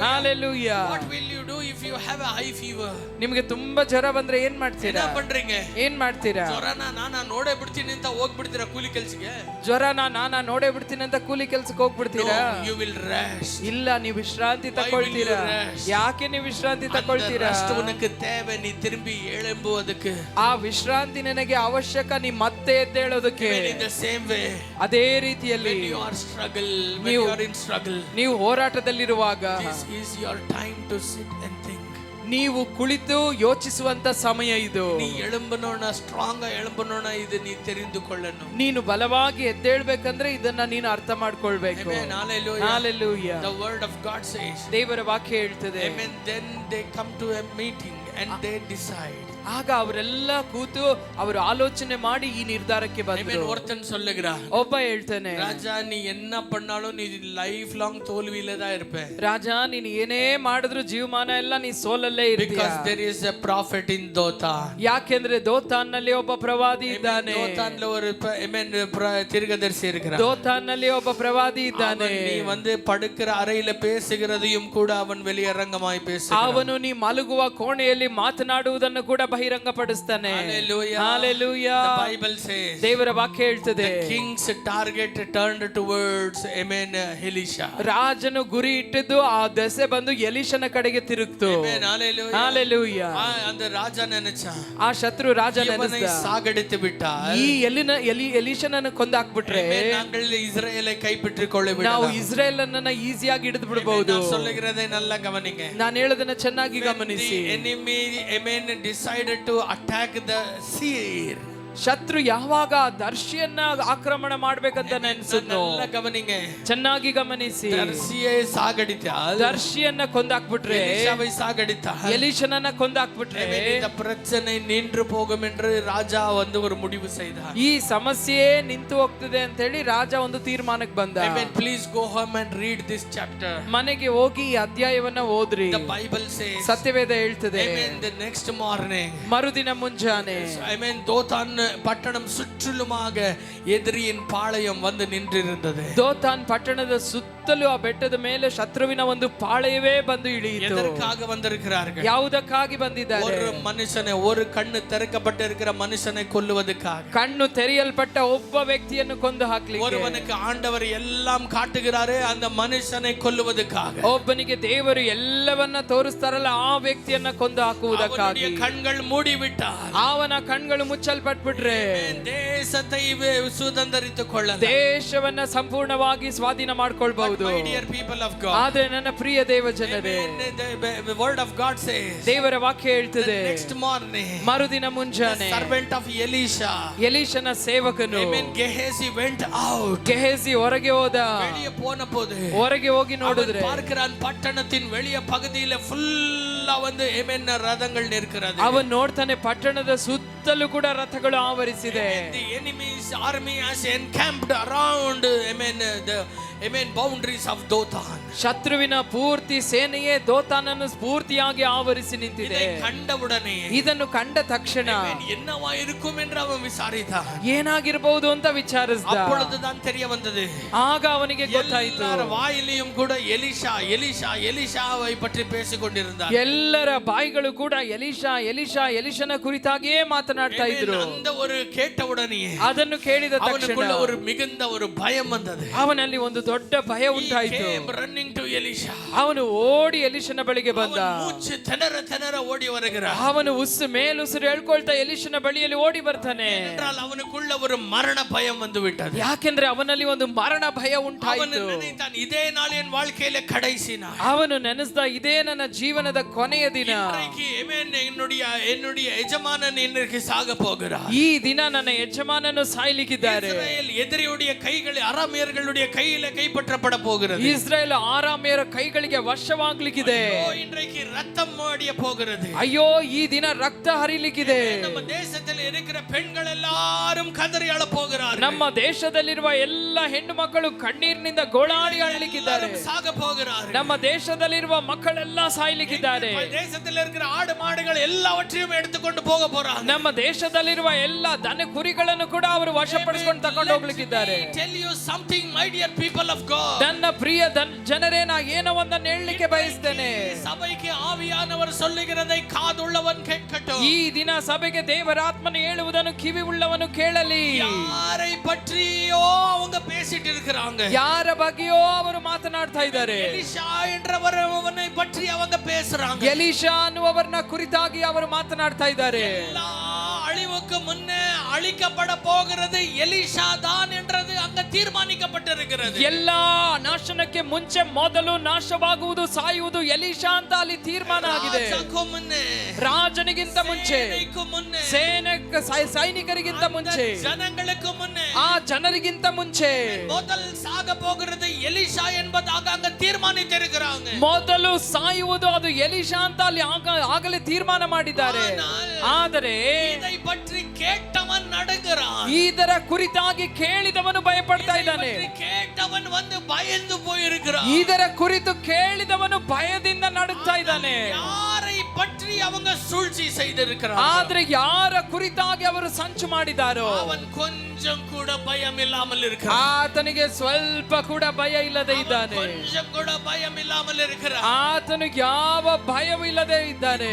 Hallelujah. What will you do if you have a high fever? ನಿಮಗೆ ತುಂಬಾ ಜ್ವರ ಬಂದ್ರೆ ಏನ್ ಮಾಡ್ತೀರಾ? ಏನ್ ಮಾಡ್ತೀರಾ? ಜ್ವರನ ನಾನಾ ನೋಡೇ ಬಿಡ್ತೀನಿ ಅಂತ ಹೋಗ್ಬಿಡ್ತೀರಾ ಕೂಲಿ ಕೆಲಸಕ್ಕೆ? ಜ್ವರನ ನಾನಾ ನೋಡೇ ಬಿಡ್ತೀನಿ ಅಂತ ಕೂಲಿ ಕೆಲಸಕ್ಕೆ ಹೋಗ್ಬಿಡ್ತೀರಾ? You will rest. ಇಲ್ಲ, ನೀವು ವಿಶ್ರಾಂತಿ ತಗೊಳ್ತೀರಾ. ಯಾಕೆ ನೀವು ವಿಶ್ರಾಂತಿ ತಗೊಳ್ತೀರಾ? ಅಷ್ಟು ಉನಕ್ಕೆ ತೇವೆ, ನೀ ತಿರುಗಿ ಏಳೆಂಬುವುದಕ್ಕೆ. ಆ ವಿಶ್ರಾಂತಿ ನನಗೆ ಅವಶ್ಯಕ, ನೀ ಮತ್ತೆ ಎದ್ದೇಳೋದಕ್ಕೆ. In the same way, ಅದೇ ರೀತಿಯಲ್ಲಿ when you are struggle, when you are in struggle, ನೀವು ಹೋರಾಟದಲ್ಲಿರುವಾಗ this is your time to sit and think. ನೀವು ಕುಳಿತು ಯೋಚಿಸುವಂತ ಸಮಯ ಇದು. ನೀ ಎಳುಂಬನೋಣ, ಸ್ಟ್ರಾಂಗ್ ಎಳುಂಬನೋಣ, ಇದು ನೀ ತಿಳಿದುಕೊಳ್ಳನು. ನೀನು ಬಲವಾಗಿ ಎದ್ದೇಳ್ಬೇಕಂದ್ರೆ ಇದನ್ನ ನೀನು ಅರ್ಥ ಮಾಡ್ಕೊಳ್ಬೇಕು. Hallelujah. The word of God says, ದೇವರ ವಾಕ್ಯ ಹೇಳ್ತದೆ. Amen. Then they come to a meeting and they decide. ಆಗ ಅವರೆಲ್ಲ ಕೂತು ಅವರು ಆಲೋಚನೆ ಮಾಡಿ ಈ ನಿರ್ಧಾರಕ್ಕೆ ಬಂದರು. ஒருத்தன் சொல்லுகிறான், ಒಬ್ಬ ಹೇಳ್ತಾನೆ, ராஜா நீ என்ன பண்ணாலும் நீ லைஃப் லாங் தோல்வியில தான் இருப்ப. ರಾಜ, ನೀನು ಏನೇ ಮಾಡಿದ್ರು ಜೀವಮಾನ ಎಲ್ಲ ನೀ ಸೋಲಲ್ಲೇ ಇರ್ತೀಯ. Because there is a prophet in Dothan. ಯಾಕೆಂದ್ರೆ ದೋತಾನ್ ನಲ್ಲಿ ಒಬ್ಬ ಪ್ರವಾದಿ ಇದ್ದಾನೆ. ದೋತಾನ್ல ஒரு தீர்க்கதரிசி இருக்கிறான். ದೋತಾನ್ ನಲ್ಲಿ ಒಬ್ಬ ಪ್ರವಾದಿ ಇದ್ದಾನೆ. நீ வந்து படுக்கிற அறையில பேசுகிறதையும் கூட அவன் வெளியரங்கமாய் பேசுகிறான். ಅವನು ನೀ ಮಲಗುವ ಕೋಣೆಯಲ್ಲಿ ಮಾತನಾಡುವುದನ್ನು ಕೂಡ ಬಹಿರಂಗಪಡಿಸ್ತಾನೆ. Hallelujah. The Bible says, ದೇವರ ವಾಕ್ಯ ಹೇಳ್ತದೆ, the king's target turned towards Elisha. ರಾಜನು ಗುರಿ ಇಟ್ಟಿದ್ದು ಆ ದೆಸೆ ಬಂದು ಎಲಿಷನ ಕಡೆಗೆ ತಿರುಗ್ತು. Hallelujah. அந்த ராஜா நினைச்சான், ಆ ಶತ್ರು ರಾಜ ನೆನೆಸಿದ, ಸಾಗಡಿತು ಬಿಟ್ಟ, ಈ ಎಲಿಷನನ್ನು ಕೊಂದಾಕ್ಬಿಟ್ರೆ நாங்கள் இஸ்ரேலை கைப்பற்றிಕೊಳ್ಳ ನಾವು ಇಸ್ರೇಲ್ ಅನ್ನ ಈಸಿಯಾಗಿ ಹಿಡಿದು ಬಿಡಬಹುದು. சொல்லுகிறதை நல்லா கவனிங்க. ನಾನು ಹೇಳೋದನ್ನ ಚೆನ್ನಾಗಿ ಗಮನಿಸಿ. enemy decided to attack the seer. ಶತ್ರು ಯಾವಾಗ ದರ್ಶಿಯನ್ನ ಆಕ್ರಮಣ ಮಾಡ್ಬೇಕಂತ ನೆನ್ಸಿದ್ನು. ಚೆನ್ನಾಗಿ ಗಮನಿಸಿ. ದರ್ಶಿಯನ್ನ ಕೊಂದಾಕ್ಬಿಟ್ರೆ, ಎಲಿಷನನ್ನ ಕೊಂದಾಕ್ಬಿಟ್ರೆ இந்த பிரச்சனை நின்று போகும் என்று ராஜா வந்து ஒரு முடிவு செய்தார். ಈ ಸಮಸ್ಯೆ ನಿಂತು ಹೋಗ್ತದೆ ಅಂತ ಹೇಳಿ ರಾಜ ಒಂದು ತೀರ್ಮಾನಕ್ಕೆ ಬಂದ. Amen. Please go home and read this chapter. ಮನೆಗೆ ಹೋಗಿ ಈ ಅಧ್ಯಾಯವನ್ನ ಓದ್ರಿ. The Bible says, ಸತ್ಯವೇದ ಹೇಳ್ತದೆ, Amen, the next morning, ಮರುದಿನ ಮುಂಜಾನೆ, Amen, ದೋತಾನ್ ಪಟ್ಟಣಂ ಸುತ್ತಲುமாக ಎದುರಿನ ಪಾಳೆಯಂ வந்து ನಿಂತಿರುತ್ತದೆ. ದೋತಾನ್ ಪಟ್ಟಣದ ಸುತ್ತಲೂ ಆ ಬೆಟ್ಟದ ಮೇಲೆ ಶತ್ರುವಿನ ಒಂದು ಪಾಳೆಯವೇ ಬಂದು ಇಳಿಯಿತು. ಎದಕ್ಕಾಗ வந்திருக்கிறார்கள்? ಯಾವುದಕ್ಕಾಗಿ ಬಂದಿದ್ದಾರೆ? ஒரு மனுஷனை, ஒரு கண்ணு திறக்கப்பட்டிருக்கிற மனுஷனை கொல்லுவதற்காக. ಕಣ್ಣು ತೆರೆಯಲ್ಪಟ್ಟ ಒಬ್ಬ ವ್ಯಕ್ತಿಯನ್ನು ಕೊಂದು ಹಾಕ್ಲಿಕ್ಕೆ. ஒருவனுக்கு ஆண்டவர் எல்லாம் காட்டுகிறாரே, அந்த மனுஷனை கொல்லுவதற்காக. ಒಬ್ಬನಿಗೆ ದೇವರು ಎಲ್ಲವನ್ನ ತೋರಿಸ್ತಾರಲ್ಲ, ಆ ವ್ಯಕ್ತಿಯನ್ನ ಕೊಂದು ಹಾಕುವುದಕ್ಕಾಗಿ. ಅವನ ಕಣ್ಗಳು ಮೂಡಿಬಿಟ್ಟಾರ್. ಅವನ ಕಣ್ಗಳು ಮುಚ್ಚಲ್ಪಟ್ಬಿಟ್ರೆ ದೇಶத்தை ಸುಧಂದರಿಸಿಕೊಳ್ಳಲು, ದೇಶವನ್ನ ಸಂಪೂರ್ಣವಾಗಿ ಸ್ವಾಧೀನ ಮಾಡ್ಕೊಳ್ಬಹುದು. ಆದ್ರೆ ನನ್ನ ಪ್ರಿಯ ದೇವ ಜನರೇ, the word of God says, ದೇವರ ವಾಕ್ಯ ಹೇಳ್ತದೆ, next morning, ಮರುದಿನ ಮುಂಜಾನೆ, servant of Elisha, ಎಲಿಷನ ಸೇವಕನು, Amen, Gehazi went out. ಗೆಹಜಿ ಹೊರಗೆ ಹೋದ. வெளியே போன போது ಹೊರಗೆ ಹೋಗಿ ನೋಡಿದ್ರೆ பார்க்கிறான், ಪಟ್ಟಣத்தின் வெளிய பகுதியில ஃபுல்லா வந்து Amen ரதங்கள் நிற்கிறது. ಅವನು ನೋಡ್ತಾನೆ, ಪಟ್ಟಣದ ಸುತ್ತಲೂ ಕೂಡ ರಥಗಳು ಆವರಿಸಿದೆ. The enemy's army has encamped around Amen boundaries of Dothan. ಶತ್ರುವಿನ ಪೂರ್ತಿ ಸೇನೆಯೇ ದೋತಾನನ್ನು ಪೂರ್ತಿಯಾಗಿ ಆವರಿಸಿ ನಿಂತಿದೆ. ಕಂಡವುಡನೆ, ಇದನ್ನು ಕಂಡ ತಕ್ಷಣ என்னவா இருக்கும் என்று அவன் விசாரித்தான். ಏನಾಗಿರಬಹುದು ಅಂತ ವಿಚಾರಿಸಿದ. அப்பொழுதுதான் தெரிய வந்தது. ಆಗ ಅವನಿಗೆ ಗೊತ್ತಾಯಿತು, ಎಲ್ಲರ ಬಾಯಿಲಿயும் ಕೂಡ ಎಲಿಷಾ ಎಲಿಷಾ ಎಲಿಷಾவை ಪற்றி பேசிಕೊಂಡಿರುತ್ತಾರೆ. ಎಲ್ಲರ ಬಾಯಿಗಳು ಕೂಡ ಎಲಿಷಾ ಎಲಿಷಾ ಎಲಿಷನ ಕುರಿತಾಗಿಯೇ ಮಾತನಾಡ್ತಾ ಇದ್ರು. அந்த ஒரு கேட்டவுடனே, ಅದನ್ನು ಕೇಳಿದ ತಕ್ಷಣ ಅವನಿಗೆ ஒரு மிகுந்த ஒரு பயம் வந்தது. ಅವನಲ್ಲಿ ಒಂದು ದೊಡ್ಡ ಭಯ ಉಂಟಾಯಿತು. ಅವನು ಓಡಿ ಎಲಿಷನ ಬಳಿಗೆ ಬಂದ. ಓಡಿ வருகிறார். ಅವನು ಮೇಲುಸಿರು ಹೇಳ್ಕೊಳ್ತಾ ಎಲಿಷನ ಬಳಿಯಲ್ಲಿ ಓಡಿ ಬರ್ತಾನೆ. ಅವನಿಗೆ ஒரு மரண பயம் வந்து விட்டது. ಯಾಕೆಂದ್ರೆ ಅವನಲ್ಲಿ ಒಂದು ಮರಣ ಭಯ ಉಂಟಾಯಿತು. ಇದೇ ನಾಳೆ ನನ್ನ வாழ்க்கையில கடைசி நாள். ಅವನು ನೆನೆಸಿದ, ಇದೇ ನನ್ನ ಜೀವನದ ಕೊನೆಯ ದಿನ. என்னுடைய எஜமானன் இன்றைக்கு சாக போகிறார். ಈ ದಿನ ನನ್ನ ಯಜಮಾನನು ಸಾಯಲಿಕ್ಕಿದ್ದಾರೆ. இஸ்ரவேல் எதிரியுடைய கைகள் ಅರಾಮಿಯர்களுடைய கையில கைப்பற்றப்பட போகிறது. ಇಸ್ರಾಯೇಲ್ ಆರಾಮಿಯರ ಕೈಗಳಿಗೆ ವಶವಾಗಲಿಕ್ಕಿದೆ. இன்றைக்கு ரத்தம் ஓடிய போகிறது. ಅಯ್ಯೋ, ಈ ದಿನ ರಕ್ತ ಹರಿಲಿಕ್ಕಿದೆ. ನಮ್ಮ ದೇಶದಲ್ಲಿ இருக்கிற பெண்கள் எல்லாரும் கதறி அழ போகிறார்கள். ನಮ್ಮ ದೇಶದಲ್ಲಿರುವ ಎಲ್ಲ ಹೆಣ್ಣು ಮಕ್ಕಳು ಕಣ್ಣೀರಿನಿಂದ ಗೋಳಾಡಿ ಅಳಲಿಕ್ಕಿದ್ದಾರೆ. ಸಾಗ போகிறார்கள். ನಮ್ಮ ದೇಶದಲ್ಲಿರುವ ಮಕ್ಕಳೆಲ್ಲ ಸಾಯಲಿಕ್ಕಿದ್ದಾರೆ. ದೇಶದಲ್ಲಿ இருக்கிற ஆடு மாடுகள் எல்லாவற்றையும் எடுத்துக்கொண்டு போக போறாங்க. ನಮ್ಮ ದೇಶದಲ್ಲಿರುವ ಎಲ್ಲ ದನ ಕುರಿಗಳನ್ನು ಕೂಡ ಅವರು ವಶಪಡಿಸಿಕೊಂಡು ತಕೊಂಡು ಹೋಗ್ಲಿಕ್ಕಿದ್ದಾರೆ. Tell you something, my dear people of God. ನನ್ನ ಪ್ರಿಯ ಜನರೇ, ನಾ ಏನೋ ಒಂದನ್ನು ಹೇಳಲಿಕ್ಕೆ ಬಯಸ್ತೇನೆ. சபைக்கு ஆவியானவர் சொல்லுகிறதை காதுள்ளவன் கேட்கட்டும். ಈ ದಿನ ಸಭೆಗೆ ದೇವರಾತ್ಮನು ಹೇಳುವುದನ್ನು ಕಿವಿ ಉಳ್ಳವನು ಕೇಳಲಿ. யாரை பற்றியோ அவங்க பேசிட்டு இருக்கிறாங்க. ಯಾರ ಬಗ್ಗೆಯೋ ಅವರು ಮಾತನಾಡ್ತಾ ಇದ್ದಾರೆ. எலிஷா என்றவனை பற்றி அவங்க பேசுறாங்க. ಎಲೀಷಾ ಅನ್ನುವವರನ್ನ ಕುರಿತಾಗಿ ಅವರು ಮಾತನಾಡ್ತಾ ಇದ್ದಾರೆ. எல்லா அழிவுக்கு முன்னே அழிக்கப்பட போகிறது எலிஷா தான் என்றது அங்க தீர்மானிக்கப்பட்டிருக்கிறது. ಎಲ್ಲಾ ನಾಶನಕ್ಕೆ ಮುಂಚೆ ಮೊದಲು ನಾಶವಾಗುವುದು, ಸಾಯುವುದು ಎಲೀಷಾ ಅಂತ ಅಲ್ಲಿ ತೀರ್ಮಾನ ಆಗಿದೆ. ರಾಜನಿಗಿಂತ ಮುಂಚೆ, ಸೈನಿಕರಿಗಿಂತ ಮುಂಚೆ, ಜನங்களுக்கு முன்னே, ಆ ಜನರಿಗಿಂತ ಮುಂಚೆ ಮೊದಲು ಸಾಗ போகிறது எலிஷா என்பதாக அங்க தீர்மானித்திருக்கிறாங்க. ಮೊದಲು ಸಾಯುವುದು ಅದು ಎಲೀಷಾ ಅಂತ ಅಲ್ಲಿ ಆಗಲೇ ತೀರ್ಮಾನ ಮಾಡಿದ್ದಾರೆ. ಆದರೆ இதை பற்றி கேட்டவன் நடுங்குறான். ಇದರ ಕುರಿತಾಗಿ ಕೇಳಿದವನು ಭಯಪಡ್ತಾ ಇದ್ದಾನೆ. கேட்டவன் வந்து பயந்து போயிருக்கிறான். ಇದರ ಕುರಿತು ಕೇಳಿದವನು ಭಯದಿಂದ ನಡುಗ್ತಾ ಇದ್ದಾನೆ. யாரை பற்றி அவங்க சூழ்ச்சி செய்திருக்கிறான். ಆದ್ರೆ ಯಾರ ಕುರಿತಾಗಿ ಅವರು ಸಂಚು ಮಾಡಿದಾರೋ அவன் கொஞ்சம் கூட பயம் இல்லாமல் இருக்கிறான். ಆತನಿಗೆ ಸ್ವಲ್ಪ ಕೂಡ ಭಯ ಇಲ್ಲದೆ ಇದ್ದಾನೆ. கொஞ்சம் கூட பயம் இல்லாமல் இருக்கிறான். ಆತನು ಯಾವ ಭಯವೂ ಇಲ್ಲದೆ ಇದ್ದಾನೆ.